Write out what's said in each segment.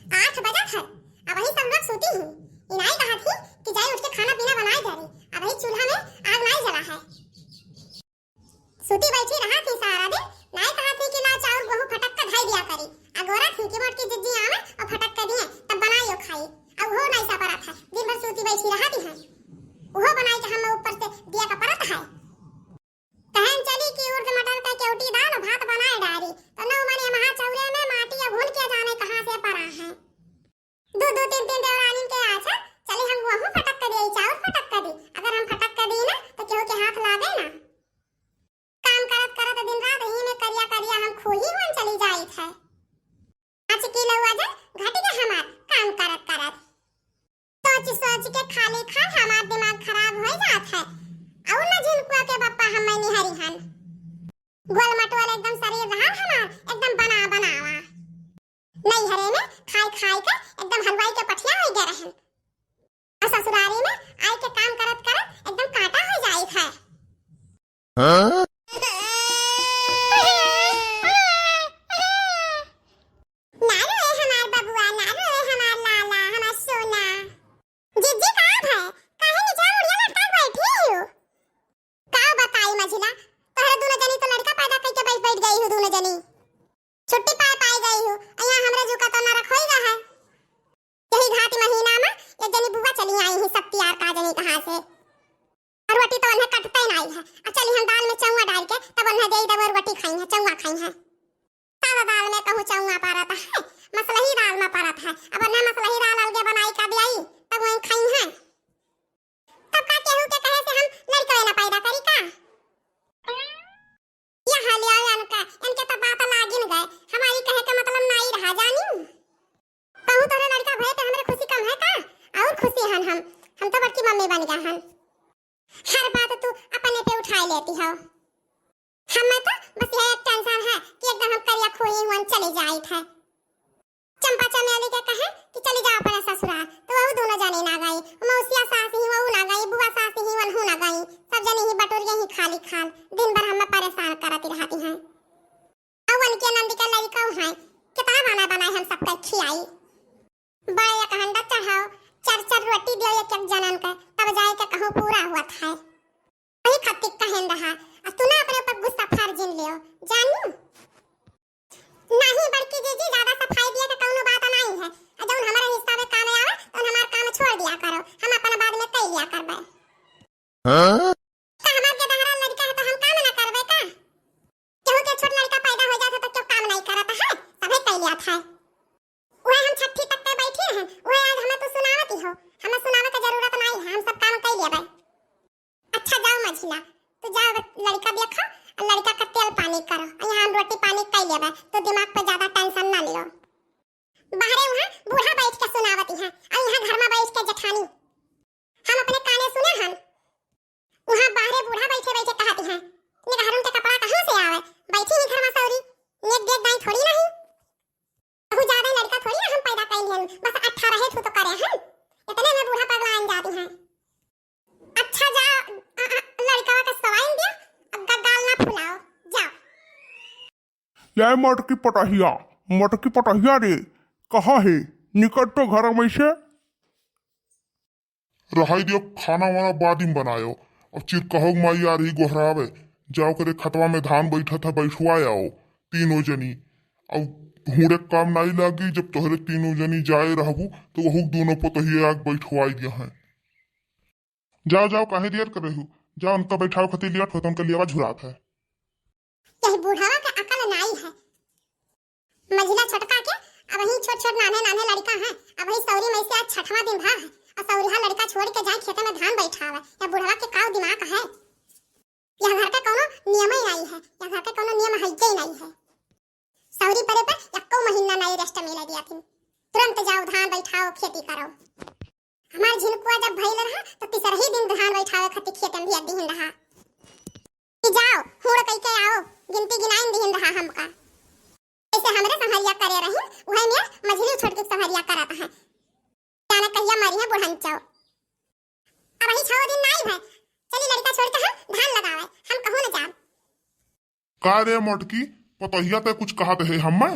8 बजा था। अब वही सब लोग सोती हैं। इनाई कहा थी कि जाए उठ के खाना पीना बनाए जा रही। अब वही चूल्हा में आग नहीं जला है। सूती बैठी रहा थी सारा दिन। नहीं कहा थी कि ला चाउर गेहूं फटक कर खाई दिया करी। अगोरा थी कि मोट की जिद्दी आवे और फटक कर दिए तब बनाई और खाई। अब वो नहीं सा पड़ा था। दिन भर सूती बैठी रहती है। वो बनाई के हम ऊपर से दिया का परत है। कहन चली कि उर्द मटर का केवटी दाल और भात बनाए डारी। तो नौ मने महा चौरे में माटी या भून के जाने कहां से पड़ा है। दो दो तीन तीन देवरानी के आछा चले हम गेहूं फटक कर दी चाउर फटक कर दी। अगर हम फटक कर दी ना तो केहू के हाथ लागे ना। काम करत करत दिन रात ही में करिया करिया हम खोही हुन चली जाई है। आज की लौआ जन घट गया हमार काम करत करत। सोच सोच के खाली खान हमार दिमाग खराब हो जात है। और न झिनकुआ के पप्पा हम नहीं हरी हन। गोल मटोल एकदम शरीर रहा हमार एकदम बना बनावा। नहीं हरे में खाई खाई के एकदम हलवाई के पठिया हो गए रहन। और ससुरारी में आई के काम करत करत एकदम कांटा हो जाई है। हाँ? हम तो बड़की मम्मी बन गए हन। हर बात तू अपने पे उठा लेती हो। हमें तो बस ये टेंशन है कि एकदम हम करिया खोई हुन चले जाई थे। चंपा चमेली के कहे कि चली जा अपने ससुराल तो वो दोनों जाने ना गई। मौसिया सास ही वो ना गई बुआ सास ही वो ना गई। सब जने ही बटोरिया ही खाली खाल दिन भर हमें परेशान करती रहती हैं। अवन के नंदी का लड़का है कितना खाना बनाए हम सबका खिलाई। बड़ा एक हंडा चढ़ाओ चार चार रोटी दियो एक एक जनन का तब जाए के कहूं पूरा हुआ था। वही खत्ती कहन रहा तू ना अपने ऊपर गुस्सा फार्जिन लियो जानू। नहीं बड़की जीजी ज्यादा सफाई दिया के कौनो बात नहीं है। जौन हमारे हिस्सा में काम आवे तो हमार काम छोड़ दिया करो। हम अपना बाद में कई लिया करबे। हां का हमार के दहरा लड़का है तो हम काम ना करबे का। केहू के छोट लड़का पैदा हो जाता तो क्यों काम नहीं करता है सबे कई लिया था। वह हम छठी तक पे बैठे हैं वह आज हमें तो सुनावती हो। हमें सुनावे की जरूरत नहीं है हम सब काम कर लेबे। अच्छा जाओ मझिला तू जाओ लड़का देखो और लड़का का तेल पानी करो और यहाँ हम रोटी पानी कर लेबे तो दिमाग पे ज्यादा टेंशन ना लियो। बाहरे वहाँ बूढ़ा बैठ के सुनावती है और यहाँ घर में बैठ के जेठानी। हम अपने काने सुने हन वहाँ बाहरे बूढ़ा बैठे बैठे कहती है निगाहरुन के कपड़ा कहाँ से आवे बैठी ही घर में सौरी नेक देख दाई थोड़ी नहीं। बहुत ज्यादा लड़का थोड़ी ना हम पैदा कर लिए बस 18 है तो करे हैं इतने में बूढ़ा पगलान जाती हैं। अच्छा जा लड़का का सवाइन दिया अब गाल ना फुलाओ जाओ। ये मटकी पटहिया रे कहाँ है निकट तो घर में से रहाई दियो खाना वाना बाद में बनायो और चिरकहोग माई आ रही गोहरावे जाओ करे खतवा में धान बैठा था बैठवा आओ तीनों जनी। और हुड़े काम नहीं लागी जब तोहरे तीनों जनी जाए रहबू तो वहू दोनों पोतहिए आग बैठवाई दिया है। जाओ जाओ काहे देर करे हो जाओ उनका बैठाओ खती लिया तो उनका लियावा झुरात है। यही बूढ़ावा का अकल नहीं है। मझिला छटका के अब वही छोट छोट नाने नाने लड़का है अब वही सौरी में से आज छठवां दिन भा है और सौरीहा लड़का छोड़ के जाए खेत में धान बैठावे या बूढ़ावा के काव दिमाग है। यह घर का कोनो नियम ही नहीं है यह घर का कोनो नियम है ही नहीं है। सौरी परे पर एको महीना नहीं रेस्ट मिला दिया थी तुरंत जाओ धान बैठाओ खेती करो। हमार झिनकुआ जब भइल रहा तो तीसरा ही दिन धान बैठावे खती खेत में भी दिन रहा कि जाओ हुड़ कई के आओ गिनती गिनाइन दिन रहा हमका। ऐसे हमरे संहरिया करे रही वही में मझली छोड़ के संहरिया करत है जाने कहिया मरी है बुढ़ंचो। अब वही 6 दिन नहीं है चली लड़का छोड़ के हम धान लगावे हम कहूं न जाब। का रे मटकी पतहिया ते कुछ कहत है हम्मे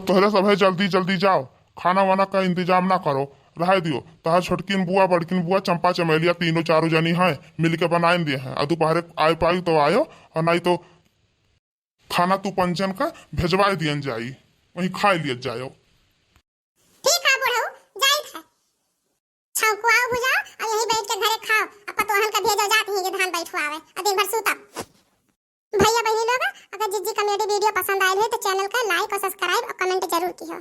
तोहरे सब है जल्दी जल्दी जाओ, खाना वाना का इंतजाम ना करो, रह दियो। तहार छोटकिन बुआ बड़किन बुआ चंपा चमेलिया तीनों चारों जनी हैं मिल के बनाए दिए हैं। और दोपहर आए पाई तो आयो, और नहीं तो खाना तू पंचन का भेजवा दियन जाई, वहीं खा लिया जायो। ठीक है बुढ़ऊ, जाई था छौकुआओ बुझाओ और यहीं बैठ के घरे खाओ। अब पतोहन का भेजो जात ही के धान बैठवावे और दिन भर सूता। भैया बहनी लोग, अगर जिज्जी कॉमेडी वीडियो पसंद आए हो तो चैनल का लाइक और सब्सक्राइब और कमेंट जरूर किया।